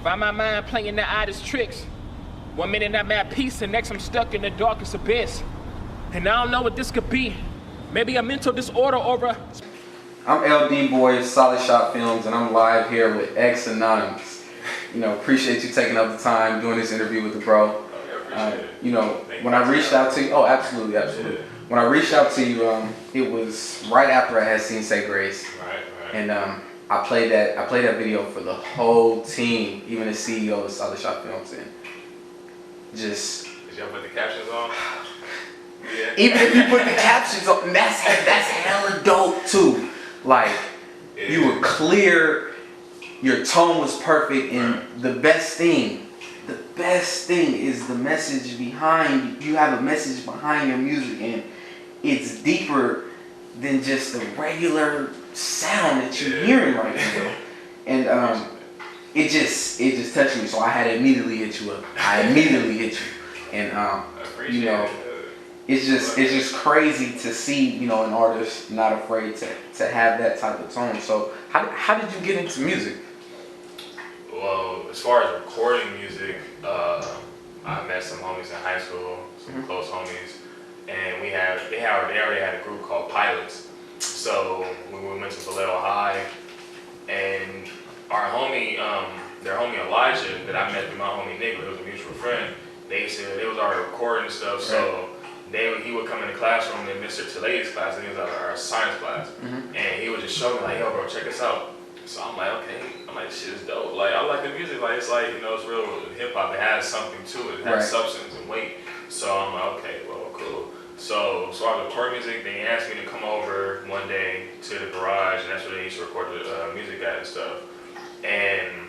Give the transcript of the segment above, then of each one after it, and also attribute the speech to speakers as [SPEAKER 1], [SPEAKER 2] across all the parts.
[SPEAKER 1] Find my mind playing the oddest tricks. One minute I'm at peace, and next I'm stuck in the darkest abyss. And I don't know what this could be. Maybe a mental disorder or a...
[SPEAKER 2] I'm LD Boy, Solid Shot Films, and I'm live here with Xanonymouz. You know, appreciate you taking up the time doing this interview with the bro. You know, when I reached out to you, oh, absolutely. When I reached out to you, it was right after I had seen Say Grace, and I played that video for the whole team, even the CEO of Solid Shot Films, and just.
[SPEAKER 3] Did y'all put the captions on? Yeah.
[SPEAKER 2] Even if you put the captions on, that's hella dope too. Like, you were clear, your tone was perfect, and the best thing is the message behind. You have a message behind your music, and it's deeper than just the regular sound that you're hearing right now. And it just touched me, so I had to immediately hit you up. And you know, it's just crazy to see, you know, an artist not afraid to have that type of tone. So how did you get into music?
[SPEAKER 3] Well, as far as recording music, I met some homies in high school, some close homies, and they already had a group called Pilots. So we went to Vallejo High, and our homie, their homie Elijah, that I met through my homie Nick, who was a mutual friend, they was already recording stuff. So he would come in the classroom in Mr. Tille's class, and he was our science class, and he would just show me like, yo, bro, check this out. So I'm like, okay, shit is dope. Like, I like the music. Like, it's like, you know, it's real hip hop. It has something to it. It has substance and weight. So I'm like, okay, well, cool. So I was recording music. They asked me to come over one day to the garage, and that's where they used to record the music at and stuff. And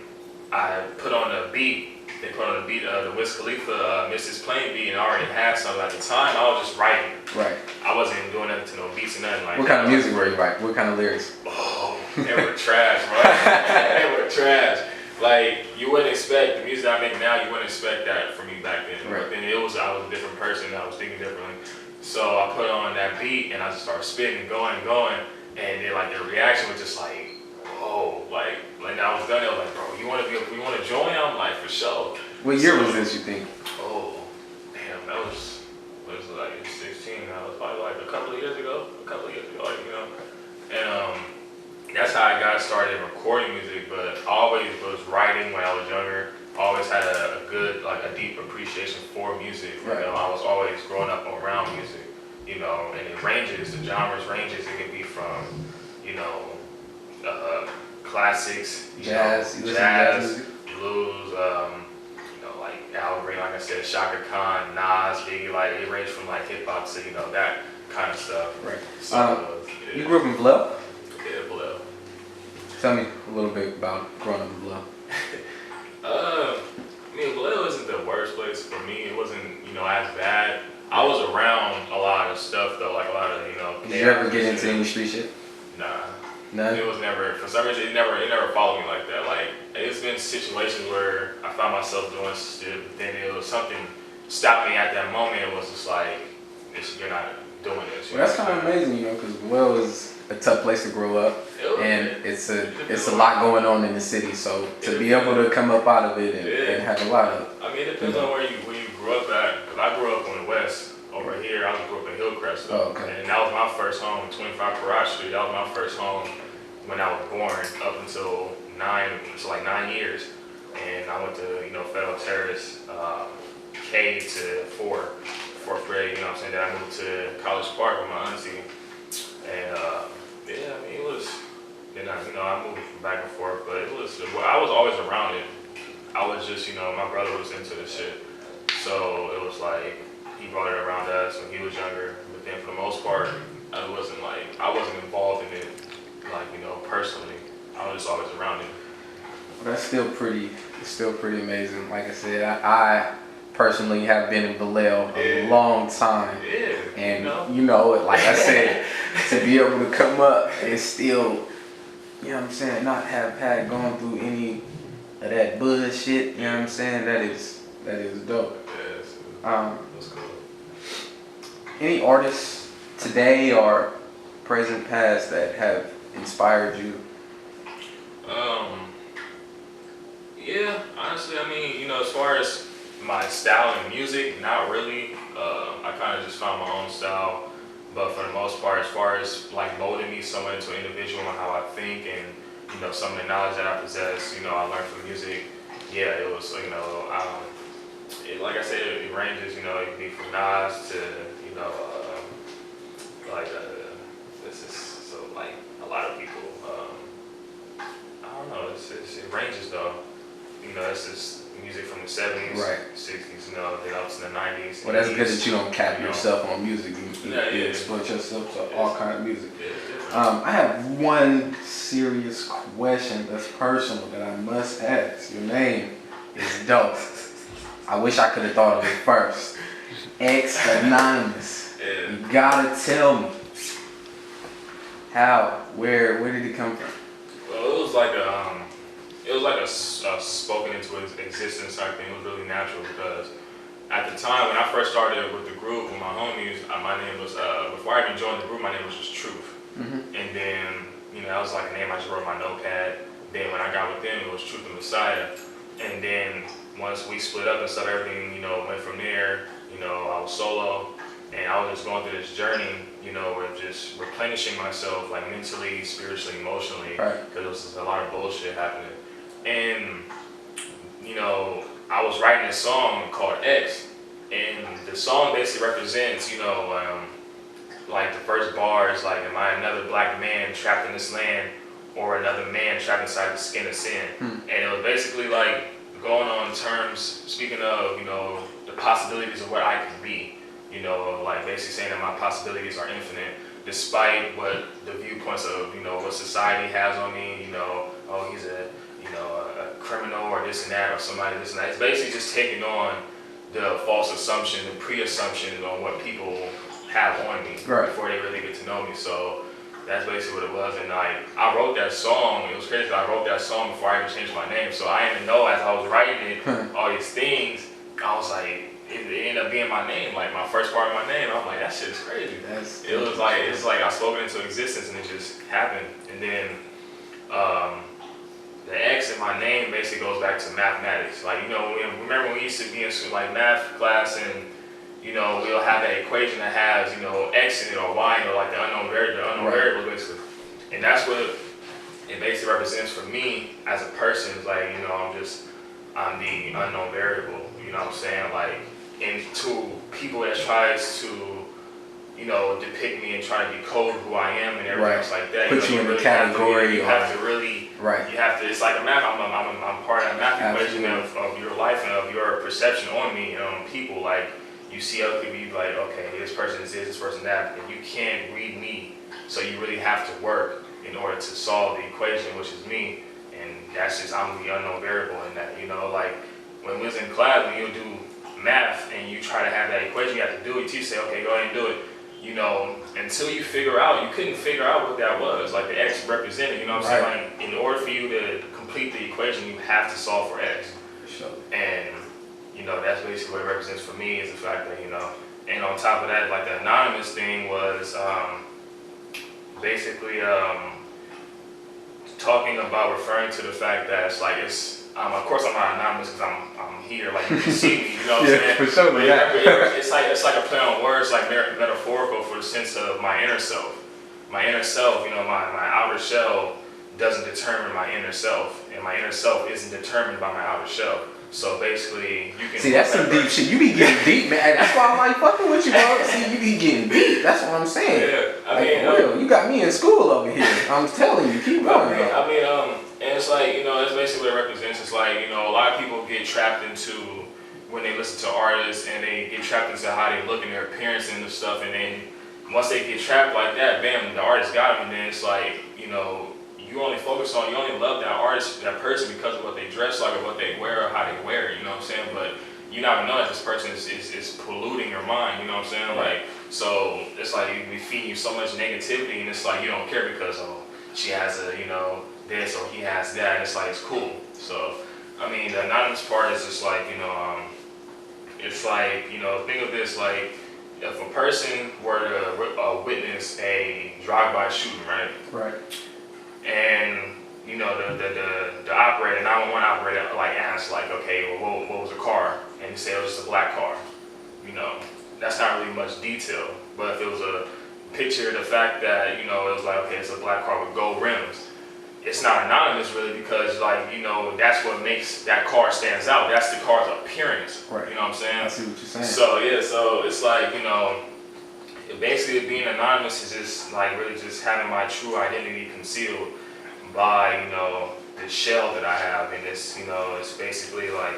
[SPEAKER 3] I put on the beat. They put on the beat, the Wiz Khalifa Mrs. Plain beat, and I already had something at the time. I was just writing. Right. I wasn't even doing nothing to no beats or nothing like that.
[SPEAKER 2] What kind of music were you writing? What kind of lyrics?
[SPEAKER 3] Oh, they were trash, bro. They were trash. Like, you wouldn't expect the music I make now. You wouldn't expect that from me back then. But then I was a different person. I was thinking differently. So I put on that beat, and I just started spitting, going, and then like the reaction was just like, whoa, like I was done. They was like, bro, you want to join? I'm like, for sure.
[SPEAKER 2] What year was this, you think?
[SPEAKER 3] Oh, damn, that was like 16. That was probably like a couple of years ago, like, you know. And that's how I got started recording music. But I always was writing when I was younger. I always had a good, like a deep appreciation for music. You know, I was always growing up around music. You know, and it ranges, the genres ranges. It can be from, you know, classics,
[SPEAKER 2] jazz,
[SPEAKER 3] blues, you know, like Al Green, like I said, Shaka Khan, Nas, Biggie, like it ranged from like hip hop to, you know, that kind of stuff. Right. So,
[SPEAKER 2] you grew up in Vallejo?
[SPEAKER 3] Yeah, Vallejo.
[SPEAKER 2] Tell me a little bit about growing up in Vallejo.
[SPEAKER 3] I mean, Vallejo isn't the worst place for me. It wasn't, you know, as bad. I was around a lot of stuff though, like a lot of, you know.
[SPEAKER 2] Did you ever get into any street shit?
[SPEAKER 3] Nah.
[SPEAKER 2] None?
[SPEAKER 3] It was never, for some reason, it never followed me like that. Like, it's been situations where I found myself doing shit, but then it was something stopped me at that moment. It was just like, you're not doing this.
[SPEAKER 2] Well, that's kind of amazing, you know, because Vallejo is a tough place to grow up, and it's a lot going on in the city. So to be able to come up out of it and have a lot of,
[SPEAKER 3] I mean, it depends on where you grew up at. Because I grew up on the west. Over here, I grew up in Hillcrest, and that was my first home, 25 Parade Street. That was my first home when I was born, up until 9 years. And I went to, you know, Federal Terrace, K to fourth grade. You know what I'm saying? Then I moved to College Park with my auntie, and yeah, I mean, it was. Then I moved back and forth, but it was. Well, I was always around it. I was just, you know, my brother was into this shit, so it was like. He brought it around us when he was younger, but then for the most part, I wasn't involved in it, like, you know, personally. I was just always around it.
[SPEAKER 2] Well, that's still pretty amazing. Like I said, I personally have been in Vallejo a long time, and you know, like I said, to be able to come up and still, you know what I'm saying, not have had gone through any of that bullshit, you know what I'm saying, that is dope.
[SPEAKER 3] That's cool.
[SPEAKER 2] Any artists today or present, past that have inspired you?
[SPEAKER 3] Yeah, Yeah, honestly, I mean, you know, as far as my style in music, not really. I kind of just found my own style, but for the most part, as far as like molding me somewhat into an individual and how I think, and you know, some of the knowledge that I possess, you know, I learned from music. Yeah, it was, you know, like I said, it ranges. You know, it could be from Nas to, you know, this is so like a lot of people. I don't know. It ranges though. You know, it's just music from the 70s,
[SPEAKER 2] Right.
[SPEAKER 3] 60s, you know, then up to the 90s.
[SPEAKER 2] Well, that's
[SPEAKER 3] 80s,
[SPEAKER 2] good that you don't cap
[SPEAKER 3] you know.
[SPEAKER 2] yourself on music. You
[SPEAKER 3] Yeah.
[SPEAKER 2] exploit yourself to all kind of music.
[SPEAKER 3] Yeah, it's different.
[SPEAKER 2] I have one serious question that's personal that I must ask. Your name is dope. I wish I could have thought of it first. Xanonymouz.
[SPEAKER 3] Yeah.
[SPEAKER 2] You gotta tell me how, where did it come from?
[SPEAKER 3] Well, it was like a spoken into existence type thing. It was really natural because at the time when I first started with the group with my homies, my name was before I even joined the group, my name was just Truth.
[SPEAKER 2] Mm-hmm.
[SPEAKER 3] And then, you know, that was like a name I just wrote on my notepad. Then when I got with them, it was Truth the Messiah. And then once we split up and stuff, everything, you know, went from there. You know, I was solo, and I was just going through this journey, you know, of just replenishing myself, like mentally, spiritually, emotionally,
[SPEAKER 2] Right.
[SPEAKER 3] because there was a lot of bullshit happening. And, you know, I was writing this song called X, and the song basically represents, you know, like the first bar is like, am I another black man trapped in this land, or another man trapped inside the skin of sin? And it was basically like going on terms, speaking of, you know, the possibilities of what I could be, you know, like basically saying that my possibilities are infinite, despite what the viewpoints of, you know, what society has on me, you know, oh, he's a, you know, a criminal or this and that, or somebody this and that. It's basically just taking on the false assumption, the pre-assumption on what people have on me
[SPEAKER 2] Right.
[SPEAKER 3] before they really get to know me. So that's basically what it was. And like, I wrote that song. It was crazy. I wrote that song before I even changed my name. So I didn't know as I was writing it, all these things, I was like, it ended up being my name, like my first part of my name. I'm like, that shit is crazy. It was like, it's like I spoke it into existence and it just happened. And then the X in my name basically goes back to mathematics. Like, you know, remember when we used to be in like math class, and you know, we'll have that equation that has, you know, X in it or Y in it, like the unknown variable basically. And that's what it basically represents for me as a person. It's like, you know, I'm the unknown variable, you know what I'm saying? Like, and to people that tries to, you know, depict me and try to decode who I am and everything else like that.
[SPEAKER 2] Put you in
[SPEAKER 3] really
[SPEAKER 2] the category.
[SPEAKER 3] You have to really,
[SPEAKER 2] Right.
[SPEAKER 3] you have to, it's like a math, I'm part of that math equation
[SPEAKER 2] Absolutely.
[SPEAKER 3] of your life and of your perception on me and on people. Like, you see other people, you be like, okay, this person is this person that, and you can't read me. So you really have to work in order to solve the equation, which is me. And that's just, I'm the unknown variable in that, you know, like when we was in class, when you do math and you try to have that equation, you have to do it, you say, okay, go ahead and do it. You know, until you figure out, you couldn't figure out what that was, like the X represented, you know what I'm saying? Like, in order for you to complete the equation, you have to solve for X.
[SPEAKER 2] Sure.
[SPEAKER 3] And, you know, that's basically what it represents for me, is the fact that, you know, and on top of that, like the anonymous thing was basically talking about, referring to the fact that it's like, it's, of course I'm not anonymous because I'm here, like you can see me, you know what I'm saying?
[SPEAKER 2] For sure,
[SPEAKER 3] But
[SPEAKER 2] yeah.
[SPEAKER 3] it's like a play on words, like metaphorical for the sense of my inner self. My inner self, you know, my outer shell doesn't determine my inner self, and my inner self isn't determined by my outer shell. So basically, you can
[SPEAKER 2] See, that's some deep shit. You be getting deep, man. That's why I'm like fucking with you, bro. See, you be getting deep. That's what I'm saying.
[SPEAKER 3] Yeah, I
[SPEAKER 2] like,
[SPEAKER 3] mean,
[SPEAKER 2] for real. You got me in school over here. I'm telling you, keep going.
[SPEAKER 3] I mean, and it's like, you know, that's basically what it represents. It's like, you know, a lot of people get trapped into, when they listen to artists, and they get trapped into how they look and their appearance and stuff, and then once they get trapped like that, bam, the artist got them, and then it's like, you know, you only love that artist, that person because of what they dress like or what they wear or how they wear it, you know what I'm saying? But you never know that this person is polluting your mind, you know what I'm saying? Like, so it's like we feed you so much negativity, and it's like you don't care because, oh, she has a, you know, this or he has that, and it's like, it's cool. So, I mean, the anonymous part is just like, you know, it's like, you know, think of this, like, if a person were to witness a drive-by shooting, right?
[SPEAKER 2] Right.
[SPEAKER 3] And you know, the operator, 911 operator, like asked, like, okay, well, what was the car? And he said it was just a black car. You know, that's not really much detail. But if it was a picture of the fact that, you know, it was like, okay, it's a black car with gold rims, it's not anonymous really, because, like, you know, that's what makes that car stands out. That's the car's appearance.
[SPEAKER 2] Right.
[SPEAKER 3] You know what I'm saying?
[SPEAKER 2] I see what you're saying.
[SPEAKER 3] So yeah, so it's like, you know, basically being anonymous is just like really just having my true identity concealed by, you know, the shell that I have, and it's, you know, it's basically like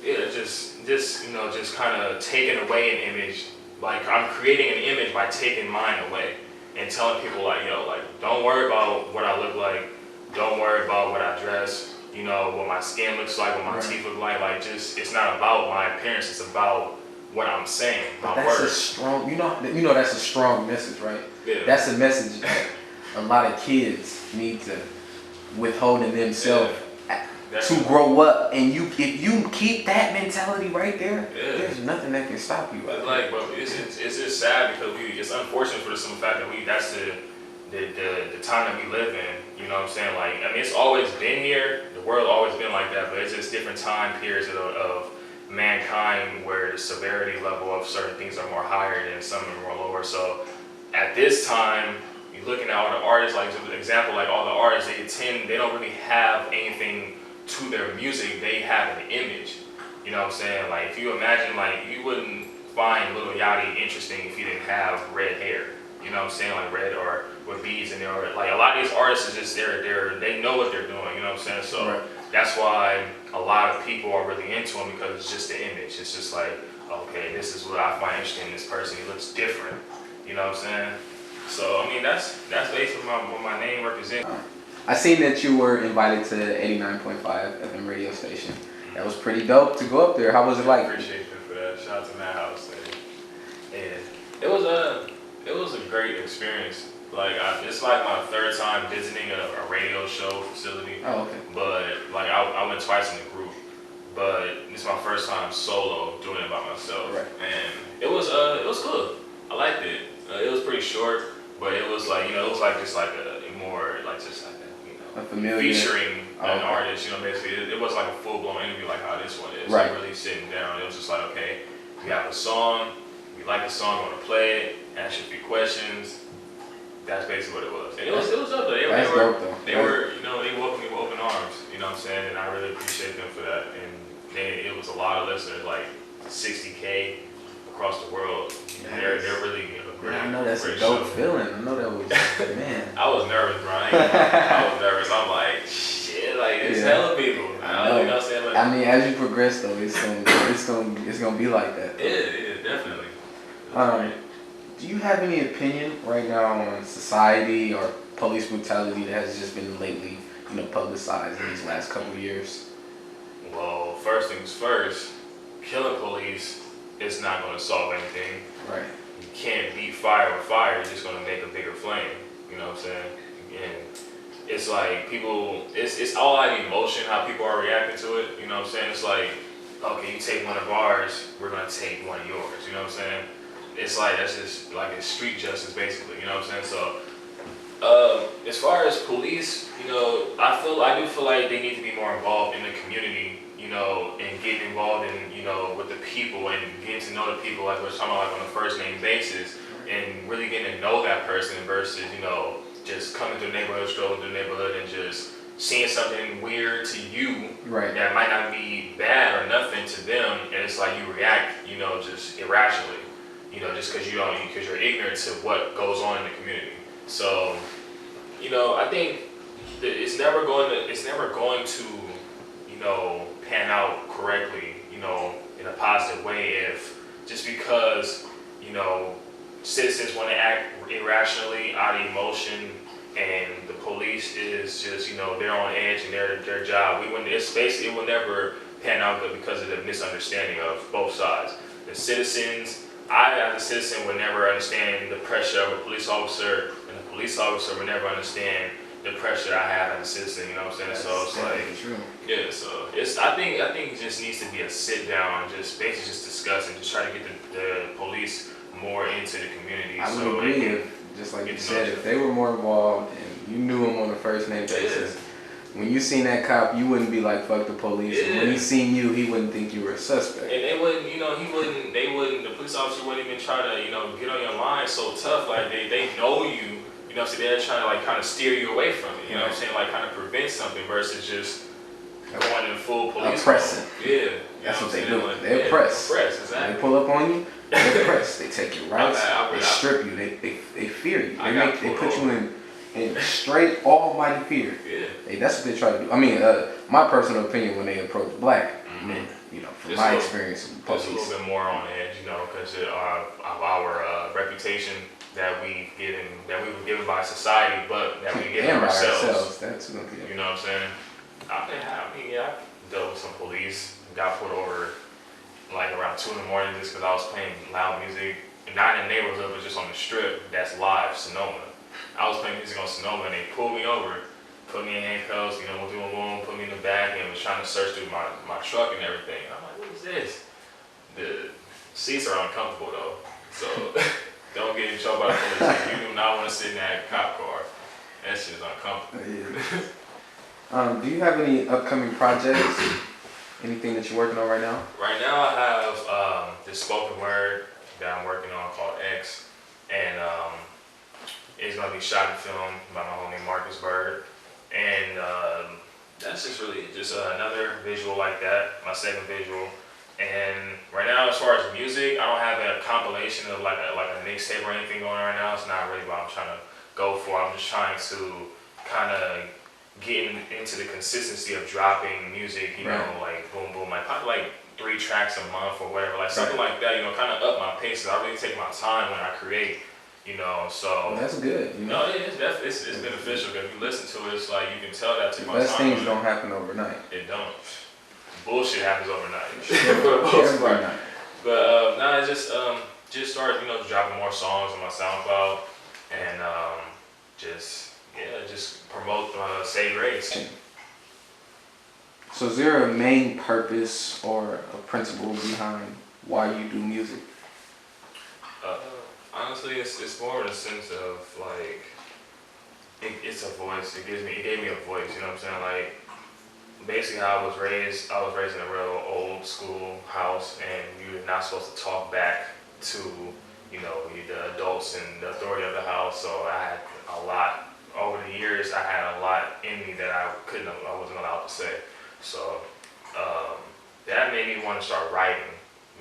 [SPEAKER 3] yeah, just you know, just kind of taking away an image. Like, I'm creating an image by taking mine away and telling people, like, yo, like, don't worry about what I look like, don't worry about what I dress, you know, what my skin looks like, what my teeth look like just, it's not about my appearance, it's about what I'm saying, my
[SPEAKER 2] That's
[SPEAKER 3] words.
[SPEAKER 2] a strong, you know that's a strong message, right?
[SPEAKER 3] Yeah.
[SPEAKER 2] That's a message that a lot of kids need to withhold in themselves to grow up. And if you keep that mentality right there, there's nothing that can stop you.
[SPEAKER 3] It's like, but it's just sad because it's unfortunate for the simple fact that that's the time that we live in. You know what I'm saying? Like, I mean, it's always been here. The world's always been like that, but it's just different time periods of mankind where the severity level of certain things are more higher and some are more lower. So at this time, you're looking at all the artists, like for example, like all the artists, they don't really have anything to their music. They have an image. You know what I'm saying? Like, if you imagine, like, you wouldn't find Lil Yachty interesting if he didn't have red hair. You know what I'm saying? Like red or with beads in there. Or, like, a lot of these artists is just they know what they're doing. You know what I'm saying? So that's why a lot of people are really into him, because it's just the image. It's just like, okay, this is what I find interesting in this person. He looks different. You know what I'm saying? So I mean, that's basically what my name represents.
[SPEAKER 2] I seen that you were invited to 89.5 FM radio station. That was pretty dope to go up there. How was it like?
[SPEAKER 3] I appreciate you for that. Shout out to Matt House. And it was a great experience. Like, it's like my third time visiting a radio show facility.
[SPEAKER 2] Oh, okay.
[SPEAKER 3] But like I went twice in a group, but it's my first time solo doing it by myself.
[SPEAKER 2] Right.
[SPEAKER 3] And it was good. I liked it. It was pretty short, but it was like, you know, it was like just like a more like just like a, you know,
[SPEAKER 2] a familiar
[SPEAKER 3] featuring an artist. You know, basically it was like a full blown interview like how this one is.
[SPEAKER 2] Right.
[SPEAKER 3] Like really sitting down. It was just like, okay, we have a song. We like the song. We want to play it. Ask you a few questions. That's basically what it was. And it was up there. They were, you know, they welcomed me with open arms. You know what I'm saying? And I really appreciate them for that. And it was a lot of listeners, like 60K across the world. And they're really great.
[SPEAKER 2] I know that's a dope feeling. I know that was, man.
[SPEAKER 3] I was nervous, bro. I was nervous. I'm like, shit, like it's hella people. You know what I'm saying? Like,
[SPEAKER 2] I mean, as you progress though, it's gonna be like that.
[SPEAKER 3] Yeah, definitely.
[SPEAKER 2] Do you have any opinion right now on society or police brutality that has just been lately, you know, publicized in these last couple of years?
[SPEAKER 3] Well, first things first, killing police is not going to solve anything.
[SPEAKER 2] Right.
[SPEAKER 3] You can't beat fire with fire. You're just going to make a bigger flame. You know what I'm saying? And it's like people, it's all out of emotion, how people are reacting to it. You know what I'm saying? It's like, okay, you take one of ours, we're going to take one of yours. You know what I'm saying? It's like, that's just like it's street justice, basically. You know what I'm saying? So, as far as police, you know, I do feel like they need to be more involved in the community, you know, and getting involved in, you know, with the people and getting to know the people, like we're talking about, like on a first name basis, and really getting to know that person versus, you know, just coming through the neighborhood, strolling through the neighborhood, and just seeing something weird to you that might not be bad or nothing to them, and it's like you react, you know, just irrationally. You know, just because you're ignorant to what goes on in the community. So, you know, I think that it's never going to, you know, pan out correctly, you know, in a positive way if just because, you know, citizens want to act irrationally out of emotion and the police is just, you know, they're on edge and their job. It will never pan out good because of the misunderstanding of both sides. The citizens. I, as a citizen, would never understand the pressure of a police officer, and the police officer would never understand the pressure I have as a citizen. You know what I'm saying? So it's like,
[SPEAKER 2] true.
[SPEAKER 3] Yeah. So I think it just needs to be a sit down, just basically just discuss and just try to get the police more into the community.
[SPEAKER 2] I would agree. just like
[SPEAKER 3] Get
[SPEAKER 2] you
[SPEAKER 3] to know
[SPEAKER 2] said,
[SPEAKER 3] each
[SPEAKER 2] if
[SPEAKER 3] other.
[SPEAKER 2] they were more involved and you knew them on a first name basis, when you seen that cop, you wouldn't be like, fuck the police. And when he seen you, he wouldn't think you were a suspect.
[SPEAKER 3] And they wouldn't, you know, the police officer wouldn't even try to, you know, get on your line so tough. Like, they know you, you know what I'm saying? They're trying to, like, kind of steer you away from it, you know what I'm saying? Like, kind of prevent something versus just going in full police
[SPEAKER 2] Oppressing.
[SPEAKER 3] mode. Yeah. You
[SPEAKER 2] That's
[SPEAKER 3] know
[SPEAKER 2] what they
[SPEAKER 3] I'm
[SPEAKER 2] do.
[SPEAKER 3] saying?
[SPEAKER 2] They oppress.
[SPEAKER 3] Oppress,
[SPEAKER 2] When
[SPEAKER 3] exactly.
[SPEAKER 2] they pull up on you, they oppress. They take your rights.
[SPEAKER 3] I
[SPEAKER 2] They strip you. They fear you. They put you
[SPEAKER 3] over.
[SPEAKER 2] in straight almighty fear.
[SPEAKER 3] Yeah.
[SPEAKER 2] That's what they try to do. I mean, my personal opinion when they approach black men, you know, from my experience with
[SPEAKER 3] Just a
[SPEAKER 2] police.
[SPEAKER 3] little bit more on edge, you know, because of our reputation that we were given by society, but that we give
[SPEAKER 2] And by
[SPEAKER 3] ourselves.
[SPEAKER 2] That's what
[SPEAKER 3] You know what I'm saying? I dealt with some police. Got pulled over like around 2 in the morning just because I was playing loud music, not in the neighborhood, but just on the strip. That's live, Sonoma. I was playing music on Sonoma, and they pulled me over, put me in handcuffs, you know, went through a room, put me in the back, and was trying to search through my truck and everything. I'm like, what is this? The seats are uncomfortable though, so don't get in trouble by the police. You do not want to sit in that cop car. That shit is uncomfortable.
[SPEAKER 2] Yeah. Do you have any upcoming projects? Anything that you're working on right now?
[SPEAKER 3] Right now I have this spoken word that I'm working on called X, and it's gonna be shot and filmed by my homie Marcus Bird, and that's just really just another visual like that, my second visual. And right now, as far as music, I don't have a compilation of like a mixtape or anything going on right now. It's not really what I'm trying to go for. I'm just trying to kind of get into the consistency of dropping music, you know, like boom, boom, like probably like 3 tracks a month or whatever, like something like that, you know, kind of up my pace. I really take my time when I create, you know, so.
[SPEAKER 2] Well, that's good. You know?
[SPEAKER 3] No, it's beneficial because if you listen to it, it's like you can tell that I take my time.
[SPEAKER 2] Best things don't happen overnight.
[SPEAKER 3] It don't. Bullshit happens overnight.
[SPEAKER 2] Overnight.
[SPEAKER 3] But nah, it's just started, you know, dropping more songs on my SoundCloud and just promote Say Grace.
[SPEAKER 2] So is there a main purpose or a principle behind why you do music?
[SPEAKER 3] Honestly, it's more in the sense of like it's a voice. It gave me a voice. You know what I'm saying? Like basically how I was raised in a real old school house, and you're not supposed to talk back to, you know, the adults and the authority of the house. So I had a lot over the years. I had a lot in me that I wasn't allowed to say. So that made me want to start writing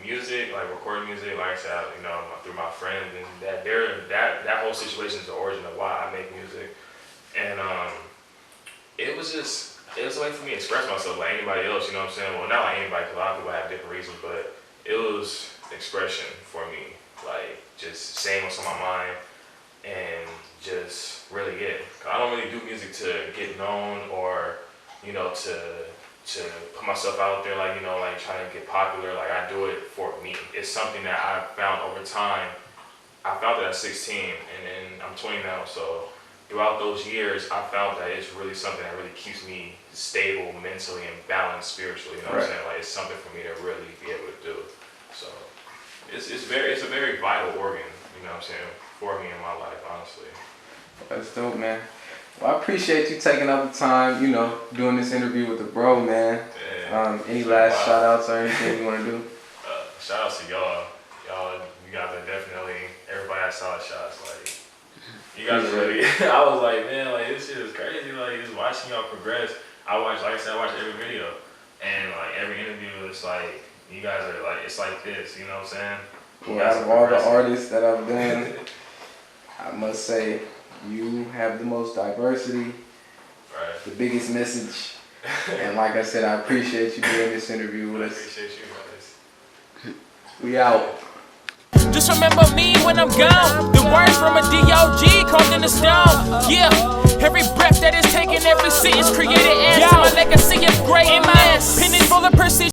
[SPEAKER 3] music, like recording music. Like I said, you know, through my friends, and that whole situation is the origin of why I make music. And it was a way for me to express myself like anybody else. You know what I'm saying? Well, not like anybody, because a lot of people have different reasons, but it was expression for me. Like just saying what's on my mind and just really it. I don't really do music to get known or, you know, to put myself out there, like, you know, like trying to get popular. Like I do it for me. It's something that I found over time. I found it at 16, and then I'm 20 now. So throughout those years, I found that it's really something that really keeps me stable mentally and balanced spiritually. You know what I'm saying? Like it's something for me to really be able to do. So it's a very vital organ. You know what I'm saying? For me in my life, honestly.
[SPEAKER 2] That's dope, man. Well, I appreciate you taking up the time, you know, doing this interview with the bro, man.
[SPEAKER 3] Yeah.
[SPEAKER 2] Any last shout outs or anything you want to do?
[SPEAKER 3] Shout outs to y'all. You guys are definitely, everybody has solid shots. Like, you guys are really, I was like, man, like, this shit is crazy. Like, just watching y'all progress. Like I said, I watch every video. And, like, every interview, it's like, you guys are like, it's like this, you know what I'm saying?
[SPEAKER 2] Well, out of all the artists that I've done, I must say, you have the most diversity, the biggest message, and like I said, I appreciate you doing this interview with us.
[SPEAKER 3] I appreciate you guys.
[SPEAKER 2] We out.
[SPEAKER 1] Just remember me when I'm gone. The words from a DOG carved in the stone. Yeah, every breath that is taken, every sentence created. Answer my legacy is great in my pen is full of precision.